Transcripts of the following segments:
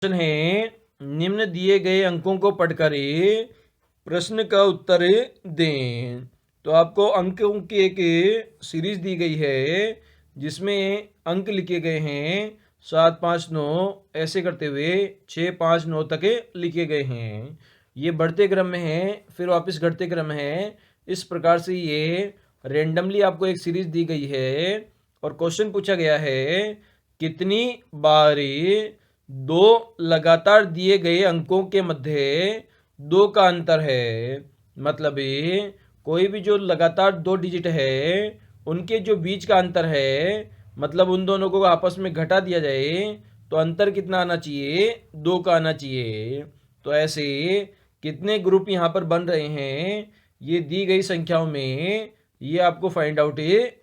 प्रश्न है निम्न दिए गए अंकों को पढ़कर प्रश्न का उत्तर दें। तो आपको अंकों की एक सीरीज दी गई है जिसमें अंक लिखे गए हैं 7, 5, 9 ऐसे करते हुए 6, 5, 9 तक लिखे गए हैं। ये बढ़ते क्रम में है फिर वापस घटते क्रम में है। इस प्रकार से ये रेंडमली आपको एक सीरीज दी गई है और क्वेश्चन पूछा गया है कितनी बारी दो लगातार दिए गए अंकों के मध्य 2 का अंतर है। मतलब कोई भी जो लगातार 2 डिजिट है उनके जो बीच का अंतर है, मतलब उन दोनों को आपस में घटा दिया जाए तो अंतर कितना आना चाहिए, 2 का आना चाहिए। तो ऐसे कितने ग्रुप यहाँ पर बन रहे हैं ये दी गई संख्याओं में, ये आपको फाइंड आउट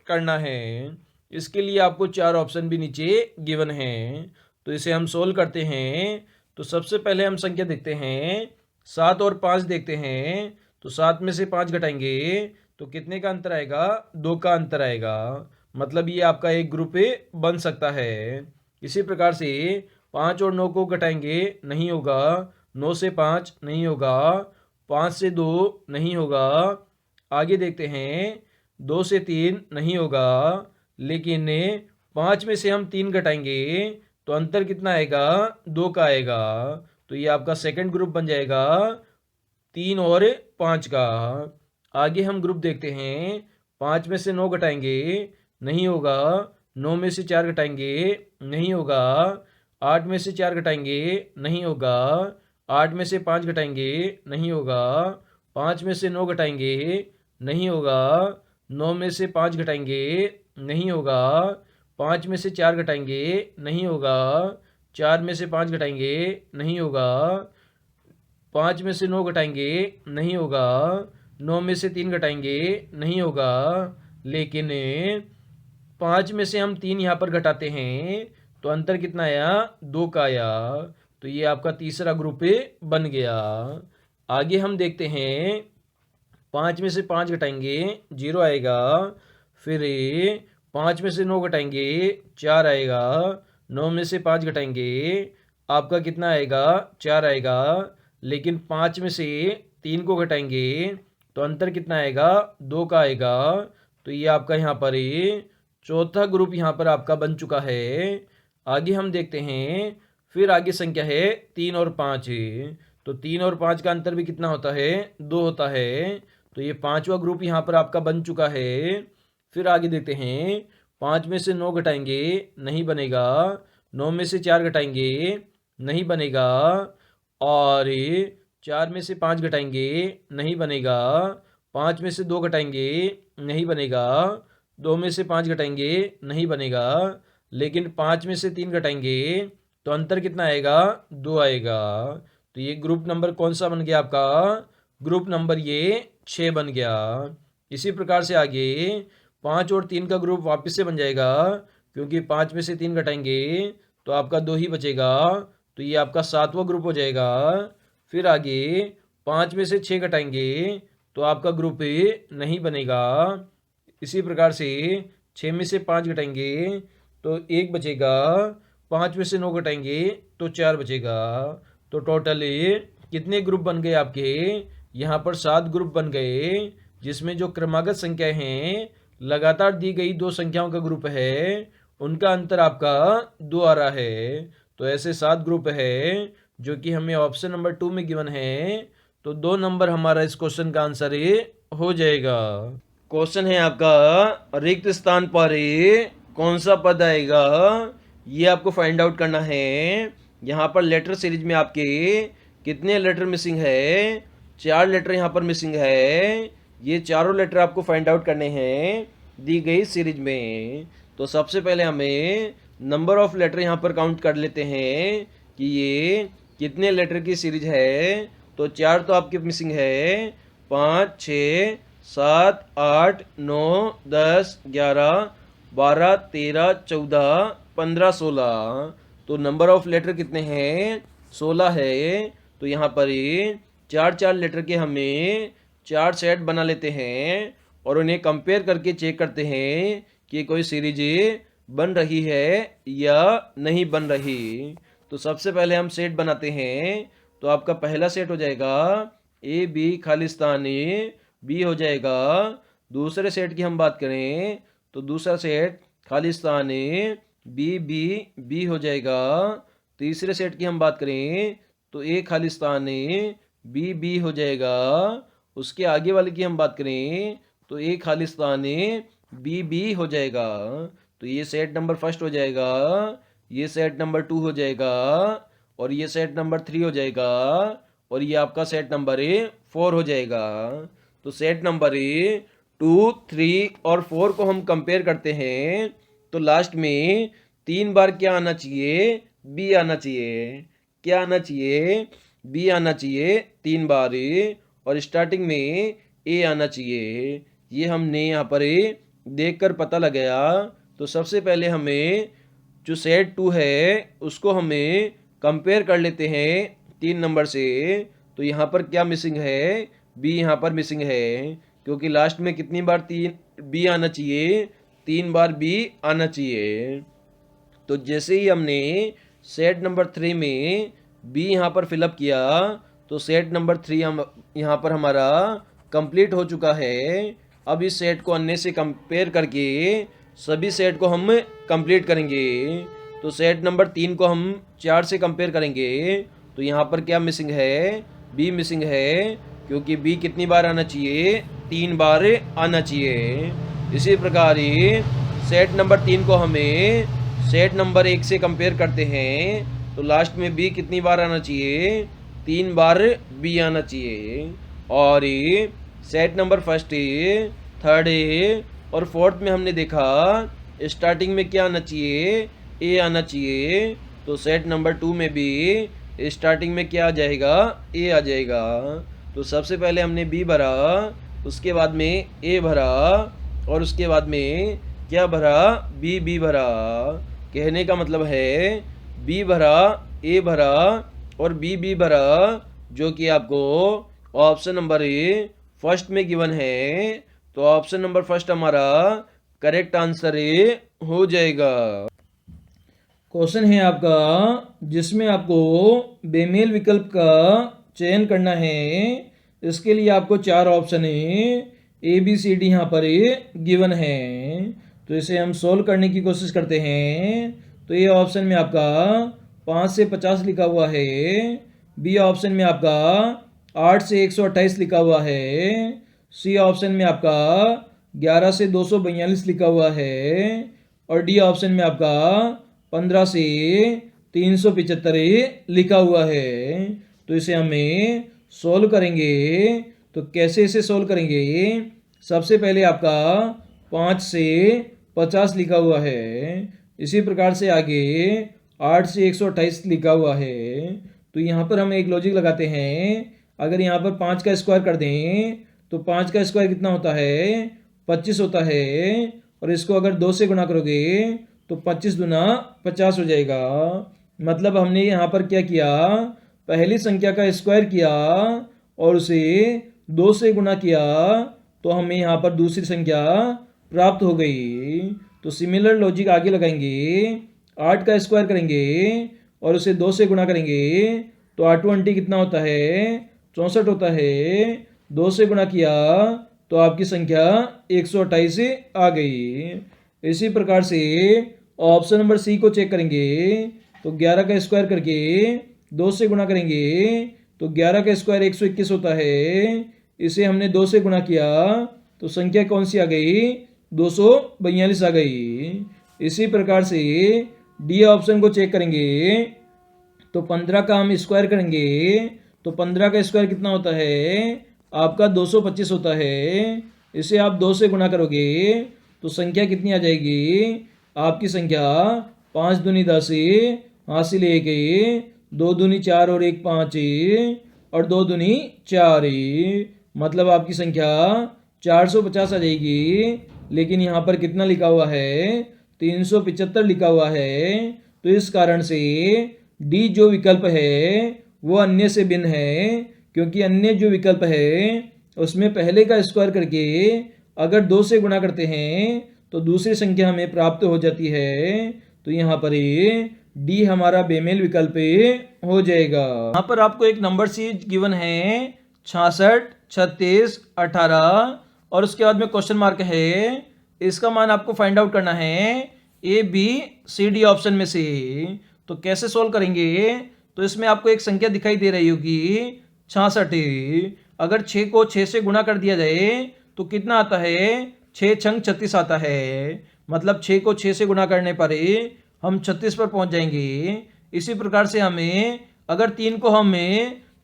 करना है। इसके लिए आपको 4 ऑप्शन भी नीचे गिवन हैं। तो इसे हम सोल्व करते हैं। तो सबसे पहले हम संख्या देखते हैं 7 और 5 देखते हैं। तो 7 में से 5 घटाएंगे तो कितने का अंतर आएगा, 2 का अंतर आएगा। मतलब ये आपका एक ग्रुप बन सकता है। इसी प्रकार से 5 और 9 को घटाएंगे नहीं होगा, 9 से 5 नहीं होगा, 5 से 2 नहीं होगा। आगे देखते हैं 2 से 3 नहीं होगा, लेकिन 5 में से हम 3 घटाएंगे तो अंतर कितना आएगा, 2 का आएगा। तो ये आपका सेकंड ग्रुप बन जाएगा 3 और 5 का। आगे हम ग्रुप देखते हैं 5 में से 9 घटाएंगे नहीं होगा, 9 में से 4 घटाएंगे नहीं होगा, 8 में से 4 घटाएंगे नहीं होगा, 8 में से 5 घटाएंगे नहीं होगा, 5 में से 9 घटाएंगे नहीं होगा, 9 में से 5 घटाएंगे नहीं होगा, 5 में से 4 घटाएंगे नहीं होगा, 4 में से 5 घटाएंगे नहीं होगा, 5 में से 9 घटाएंगे नहीं होगा, 9 में से 3 घटाएंगे नहीं होगा, लेकिन 5 में से हम 3 यहाँ पर घटाते हैं तो अंतर कितना आया, 2 का आया। तो ये आपका तीसरा ग्रुप बन गया। आगे हम देखते हैं 5 में से 5 घटाएंगे 0 आएगा, फिर 5 में से 9 घटाएंगे 4 आएगा, 9 में से 5 घटाएंगे आपका कितना आएगा, 4 आएगा, लेकिन 5 में से 3 को घटाएंगे तो अंतर कितना आएगा, 2 का आएगा। तो ये आपका यहाँ पर चौथा ग्रुप यहाँ पर आपका बन चुका है। आगे हम देखते हैं फिर आगे संख्या है 3 और 5। तो 3 और 5 का अंतर भी कितना होता है, 2 होता है। तो ये पांचवा ग्रुप यहाँ पर आपका बन चुका है। फिर आगे देखते हैं 5 में से 9 घटाएंगे नहीं बनेगा, 9 में से 4 घटाएंगे नहीं बनेगा, और 4 में से 5 घटाएंगे नहीं बनेगा, 5 में से 2 घटाएंगे नहीं बनेगा, 2 में से 5 घटाएंगे नहीं बनेगा, लेकिन 5 में से 3 घटाएंगे तो अंतर कितना आएगा, 2 आएगा। तो ये ग्रुप नंबर कौन सा बन गया आपका, ग्रुप नंबर ये 6 बन गया। इसी प्रकार से आगे 5 और 3 का ग्रुप वापस से बन जाएगा, क्योंकि 5 में से 3 घटाएंगे तो आपका 2 ही बचेगा। तो ये आपका 7वां ग्रुप हो जाएगा। फिर आगे 5 में से 6 घटाएंगे तो आपका ग्रुप नहीं बनेगा। इसी प्रकार से 6 में से 5 घटाएंगे तो 1 बचेगा, 5 में से 9 घटाएंगे तो 4 बचेगा। तो टोटल कितने ग्रुप बन गए आपके, यहाँ पर 7 ग्रुप बन गए, जिसमें जो क्रमागत संख्याएं हैं लगातार दी गई 2 संख्याओं का ग्रुप है, उनका अंतर आपका 2 आ रहा है। तो ऐसे 7 ग्रुप है जो कि हमें ऑप्शन नंबर 2 में गिवन है। तो 2 नंबर हमारा इस क्वेश्चन का आंसर हो जाएगा। क्वेश्चन है आपका रिक्त स्थान पर कौन सा पद आएगा, ये आपको फाइंड आउट करना है। यहाँ पर लेटर सीरीज में आपके कितने लेटर मिसिंग है, 4 लेटर यहाँ पर मिसिंग है। ये चारों लेटर आपको फाइंड आउट करने हैं दी गई सीरीज में। तो सबसे पहले हमें नंबर ऑफ लेटर यहाँ पर काउंट कर लेते हैं कि ये कितने लेटर की सीरीज है। तो 4 तो आपके मिसिंग है, 5, 6, 7, 8, 9, 10, 11, 12, 13, 14, 15, 16। तो नंबर ऑफ लेटर कितने हैं, 16 है। तो यहाँ पर 4 लेटर के हमें 4 सेट बना लेते हैं और उन्हें कंपेयर करके चेक करते हैं कि कोई सीरीज बन रही है या नहीं बन रही। तो सबसे पहले हम सेट बनाते हैं। तो आपका पहला सेट हो जाएगा A B Khalistan A, B हो जाएगा। दूसरे सेट की हम बात करें तो दूसरा set Khalistan A, B B, B हो जाएगा। तीसरे सेट की हम बात करें तो ए खालिस्तान ए, बी बी हो जाएगा। उसके आगे वाले की हम बात करें तो ए खालिस्तान ए, बी बी हो जाएगा। तो ये सेट नंबर फर्स्ट हो जाएगा, ये सेट नंबर 2 हो जाएगा, और ये सेट नंबर 3 हो जाएगा, और ये आपका सेट नंबर 4 हो जाएगा। तो सेट नंबर 2, 3 और 4 को हम कंपेयर करते हैं तो लास्ट में 3 बार क्या आना चाहिए? बी आना चाहिए। क्या आना चाहिए? बी आना चाहिए 3 बार, और स्टार्टिंग में ए आना चाहिए। ये हमने यहाँ पर देखकर पता लगाया। तो सबसे पहले हमें जो सेट 2 है उसको हमें कंपेयर कर लेते हैं 3 नंबर से। तो यहाँ पर क्या मिसिंग है? बी यहाँ पर मिसिंग है, क्योंकि लास्ट में कितनी बार 3 बी आना चाहिए? 3 बार बी आना चाहिए। तो जैसे ही हमने सेट नंबर 3 में बी यहाँ पर फिलअप किया तो सेट नंबर 3 हम यहाँ पर हमारा कंप्लीट हो चुका है। अब इस सेट को अन्य से कंपेयर करके सभी सेट को हम कंप्लीट करेंगे। तो सेट नंबर 3 को हम 4 से कंपेयर करेंगे। तो यहाँ पर क्या मिसिंग है? बी मिसिंग है, क्योंकि बी कितनी बार आना चाहिए? 3 बार आना चाहिए। इसी प्रकार ही सेट नंबर 3 को हमें सेट नंबर 1 से कंपेयर करते हैं तो लास्ट में बी कितनी बार आना चाहिए? 3 बार बी आना चाहिए। और सेट नंबर फर्स्ट, थर्ड और फोर्थ में हमने देखा स्टार्टिंग में क्या आना चाहिए? ए आना चाहिए। तो सेट नंबर 2 में भी स्टार्टिंग में क्या आ जाएगा? ए आ जाएगा। तो सबसे पहले हमने बी भरा, उसके बाद में ए भरा, और उसके बाद में क्या भरा? बी बी भरा। कहने का मतलब है बी भरा, ए भरा और बी बी भरा, जो कि आपको ऑप्शन नंबर फर्स्ट में गिवन है। तो ऑप्शन नंबर फर्स्ट हमारा करेक्ट आंसर हो जाएगा। क्वेश्चन है आपका जिसमें आपको बेमेल विकल्प का चयन करना है। इसके लिए आपको 4 option A B C D यहाँ पर गिवन है। तो इसे हम सोल्व करने की कोशिश करते हैं। तो ये ऑप्शन में आपका 5 से 50 लिखा हुआ है। बी ऑप्शन में आपका 8 से 128 लिखा हुआ है। सी ऑप्शन में आपका 11 से 242 लिखा हुआ है। और डी ऑप्शन में आपका 15 से 375 लिखा हुआ है। तो इसे हमें सोल्व करेंगे। तो कैसे इसे सोल्व करेंगे? सबसे पहले आपका 5 से 50 लिखा हुआ है। इसी प्रकार से आगे 8 से 128 लिखा हुआ है। तो यहाँ पर हम एक लॉजिक लगाते हैं। अगर यहाँ पर 5 का स्क्वायर कर दें तो 5 का स्क्वायर कितना होता है? 25 होता है। और इसको अगर 2 से गुणा करोगे तो 25 दुना 50 हो जाएगा। मतलब हमने यहाँ पर क्या किया? पहली संख्या का स्क्वायर किया और उसे 2 से गुणा किया, तो हमें यहाँ पर दूसरी संख्या प्राप्त हो गई। तो सिमिलर लॉजिक आगे लगाएंगे। 8 का स्क्वायर करेंगे और उसे 2 से गुणा करेंगे तो 8 20 कितना होता है? 64 होता है। 2 से गुणा किया तो आपकी संख्या 128 आ गई। इसी प्रकार से ऑप्शन नंबर सी को चेक करेंगे। तो 11 का स्क्वायर करके 2 से गुणा करेंगे तो 11 का स्क्वायर 121 होता है। इसे हमने 2 से गुणा किया तो संख्या कौन सी आ गई? 242 आ गई। इसी प्रकार से डी ऑप्शन को चेक करेंगे। तो 15 का हम स्क्वायर करेंगे तो 15 का स्क्वायर कितना होता है? आपका 225 होता है। इसे आप 2 से गुणा करोगे तो संख्या कितनी आ जाएगी? आपकी संख्या 5 दूनी 10, हासिल 1, 2 दूनी 4 और 1 5 और 2 दूनी 4। मतलब आपकी संख्या 450 आ जाएगी। लेकिन यहाँ पर कितना लिखा हुआ है? 375 लिखा हुआ है। तो इस कारण से डी जो विकल्प है वो अन्य से भिन्न है, क्योंकि अन्य जो विकल्प है उसमें पहले का स्क्वायर करके अगर 2 से गुणा करते हैं तो दूसरी संख्या हमें प्राप्त हो जाती है। तो यहाँ पर डी हमारा बेमेल विकल्प हो जाएगा। यहाँ पर आपको एक नंबर सीरीज गिवन है 66, 36, 18 और उसके बाद में क्वेश्चन मार्क है। इसका मान आपको फाइंड आउट करना है A B C D option में से। तो कैसे सोल्व करेंगे? तो इसमें आपको एक संख्या दिखाई दे रही होगी 66। अगर 6 को 6 से गुणा कर दिया जाए तो कितना आता है? 6 छंग 36 आता है। मतलब 6 को 6 से गुणा करने पर हम 36 पर पहुंच जाएंगे। इसी प्रकार से हमें अगर 3 को हम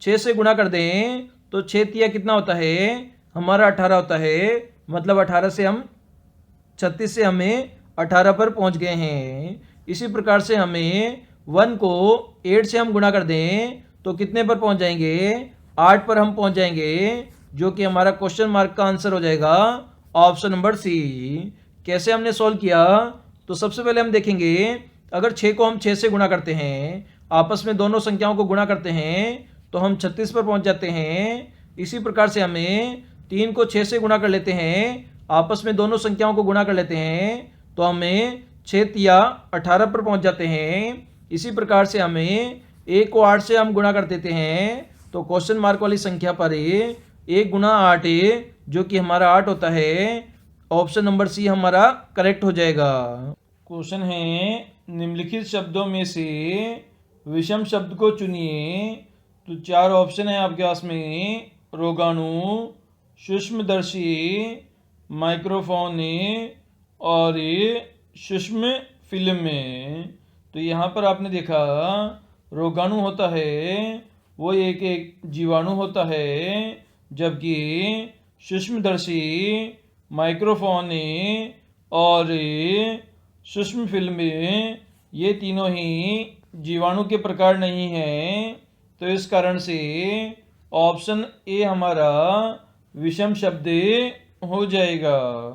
6 से गुणा कर दें तो 6 तिया कितना होता है? हमारा 18 होता है। मतलब 18 से हम 36 से हमें 18 पर पहुंच गए हैं। इसी प्रकार से हमें 1 को 8 से हम गुणा कर दें तो कितने पर पहुंच जाएंगे? 8 पर हम पहुंच जाएंगे, जो कि हमारा क्वेश्चन मार्क का आंसर हो जाएगा ऑप्शन नंबर सी। कैसे हमने सॉल्व किया? तो सबसे पहले हम देखेंगे अगर 6 को हम 6 से गुणा करते हैं, आपस में दोनों संख्याओं को गुणा करते हैं तो हम 36 पर पहुंच जाते हैं। इसी प्रकार से हमें 3 को 6 से गुणा कर लेते हैं, आपस में दोनों संख्याओं को गुणा कर लेते हैं तो हमें 6 तिया 18 पर पहुंच जाते हैं। इसी प्रकार से हमें 1 को 8 से हम गुणा कर देते हैं तो क्वेश्चन मार्क वाली संख्या पर 1 गुणा 8 जो कि हमारा 8 होता है। ऑप्शन नंबर सी हमारा करेक्ट हो जाएगा। क्वेश्चन है निम्नलिखित शब्दों में से विषम शब्द को चुनिए। तो 4 ऑप्शन है आपके पास में, रोगाणु, सूक्ष्मदर्शी, माइक्रोफोन और सूक्ष्म फिल्म। तो यहाँ पर आपने देखा रोगाणु होता है वो एक जीवाणु होता है, जबकि सूक्ष्मदर्शी, माइक्रोफोन और सूक्ष्म फिल्म ये तीनों ही जीवाणु के प्रकार नहीं हैं। तो इस कारण से ऑप्शन ए हमारा विषम शब्द हो जाएगा।